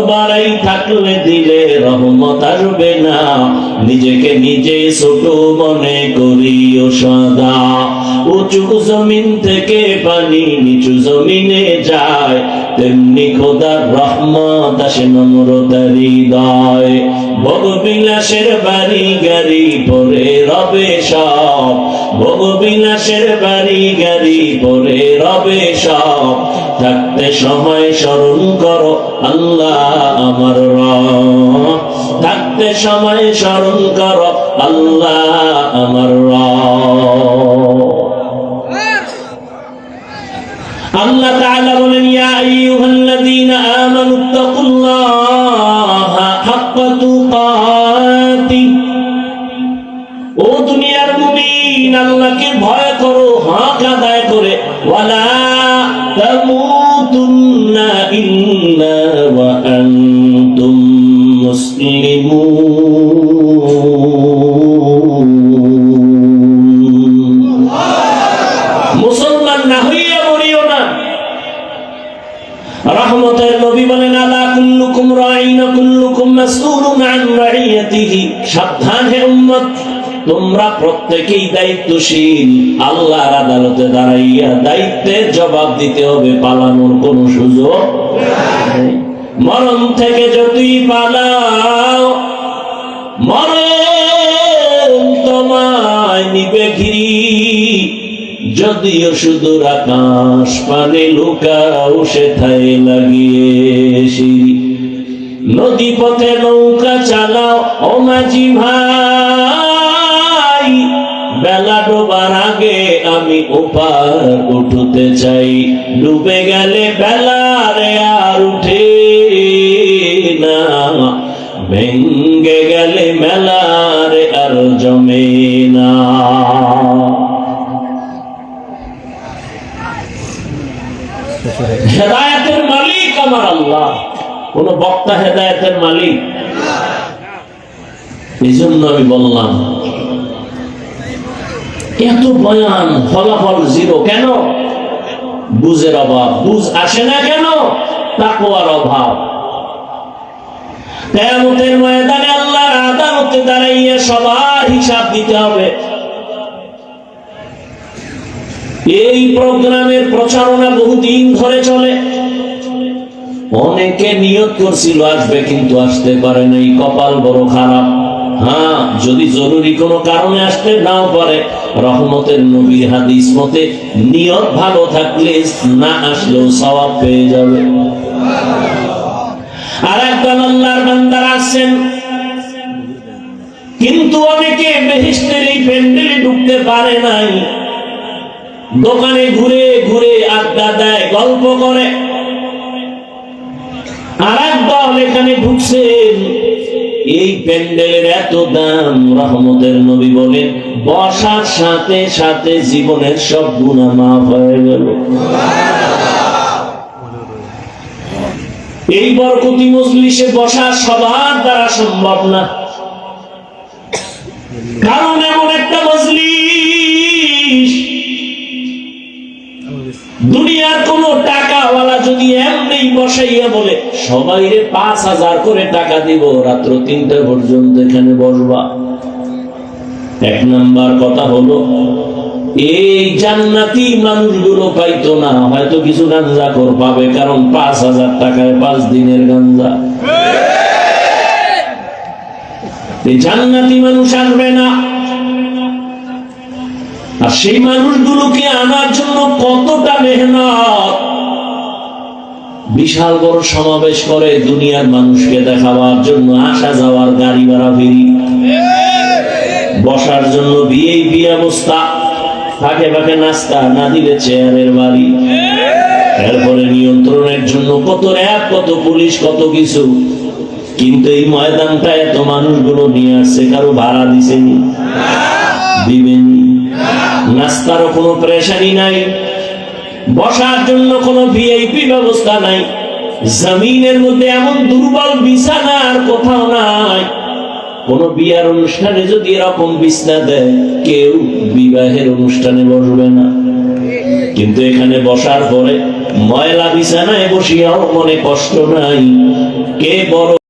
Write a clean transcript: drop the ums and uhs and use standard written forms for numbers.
বাড়াই থাকলে দিলে রহমত আসবে না। নিজেকে নিজে ছোট মনে করিও সদা। উঁচু জমিন থেকে পানি নিচু জমিনে যায়, তেমনি খোদার রহমত আসে নম্রতার হৃদয়। ভোগবিলাসের বাড়ি গাড়ি পরে রবে সব, ভোগবিলাসের বাড়ি গাড়ি পরে রবে সব। থাকতে সময় স্মরণ করো আল্লাহ আমার রব, থাকতে সময় স্মরণ করো আল্লাহ আমার রব। আল্লাহ তাআলা বলেন, ইয়া আইয়ুহাল্লাযীনা আমানুত্তাকুল্লাহা হাক্কা তুকাতিহ। ও দুনিয়ার মুমিন, আল্লাহকে ভয় করো হক আদায় করে। ওয়ালা তামুতুন্না ইল্লা ওয়া আনতুম মুসলিমুন। মুসলমান না হইয়া মরিও না। রহমতের নবী বলেন, আলা কুল্লুকুম রাঈন ওয়া কুল্লুকুম মাসউলুন আন রাইয়াতিহি। সাবধান হে উম্মত, তোমরা প্রত্যেকেই দায়িত্বশীল। আল্লাহর আদালতে দাঁড়াইয়া দায়িত্বের জবাব দিতে হবে, পালানোর কোনো সুযোগ নেই। মরণ থেকে যতই পালাও, মরণ তোমায় নিবে ঘিরি। যদিও সুদূর আকাশ পানে লুকাও, সেথায় লাগিয়ে সিঁড়ি। নদী পথে নৌকা চালাও ও মাঝি ভাই, বেলা ডোবার আগে আমি ওপার উঠতে চাই। ডুবে গেলে বেলারে আর উঠে না, ভেঙ্গে গেলে মেলারে আর জমে না। হেদায়েতের মালিক আমার আল্লাহ, কোন বক্তা হেদায়েতের মালিক? এই জন্য আমি বললাম, এত বয়ান ফলাফল জিরো কেন? বুঝের অভাব। বুঝ আসে না কেন? তাকওয়ার অভাব। কিয়ামতের ময়দানে আল্লাহর আদালতে দাঁড়াইয়া সবার হিসাব দিতে হবে। এই প্রোগ্রামের প্রচারণা বহুদিন ধরে চলে। অনেকে নিয়ত করছিল আসবে, কিন্তু আসতে পারে নাই, কপাল বড় খারাপ। হ্যাঁ, যদি জরুরি কোনো কারণে আসতে নাও পারে, রহমতের নবীর হাদিস মতে নিয়ত ভালো থাকলে না আসলেও সওয়াব পেয়ে যাবে। আর একদল আল্লাহর বান্দারা আছেন, কিন্তু অনেকে বেহেশতের এই প্যান্ডেলে ঢুকতে পারে নাই। দোকানে ঘুরে ঘুরে আড্ডা দেয়, গল্প করে। আর একদল এখানে ঢুকছেন, এই প্যান্ডেলের এত দাম। রহমতের নবী বলেন, বসার সাথে সাথে জীবনের সব গুনাহ মাফ হয়ে গেল। এই বরকতি মজলিসে বসা সবার দ্বারা সম্ভব না, কারণ এমন একটা মজলিস, দুনিয়ার কোন টাকাওয়ালা যদি এমনি বসাইয়া বলে সবাইরে ৫,০০০ করে টাকা দিব, রাত্র ৩টা পর্যন্ত এখানে বসবা। এক নাম্বার কথা হলো, এই জান্নাতি মানুষগুলো পাইতো না, হয়তো কিছু গাঞ্জাখোর পাবে, কারণ ৫,০০০ টাকায় ৫ দিনের গাঞ্জা। এই জান্নাতি মানুষ আসবে না। আর সেই মানুষগুলোকে আনার জন্য কতটা মেহনত। বিশাল বড় সমাবেশ করে দুনিয়ার মানুষকে দেখাবার জন্য, আসা যাওয়ার গাড়ি ভাড়া ফিরি, বসার জন্য ভিআইপি ব্যবস্থা, ফাঁকে ফাঁকে নাস্তা, না দিলে চেয়ারের বাড়ি, এরপরে নিয়ন্ত্রণের জন্য কত র্যাব, কত পুলিশ, কত কিছু। কিন্তু এই ময়দানটা এত মানুষগুলো নিয়ে আসছে, কারো ভাড়া দিছেনি, দিবেনি। নাস্তারও কোনো প্রেশারি নাই, বসার জন্য কোনো ভিআইপি ব্যবস্থা নাই। জমিনের মধ্যে এমন দুর্বল বিছানা আর কোথাও নাই। কোন বিয়ার অনুষ্ঠানে যদি এরকম বিছনা দেয়, কেউ বিবাহের অনুষ্ঠানে বসবে না। কিন্তু এখানে বসার পরে ময়লা বিছানায় বসিয়াও মনে কষ্ট নাই। কে বড়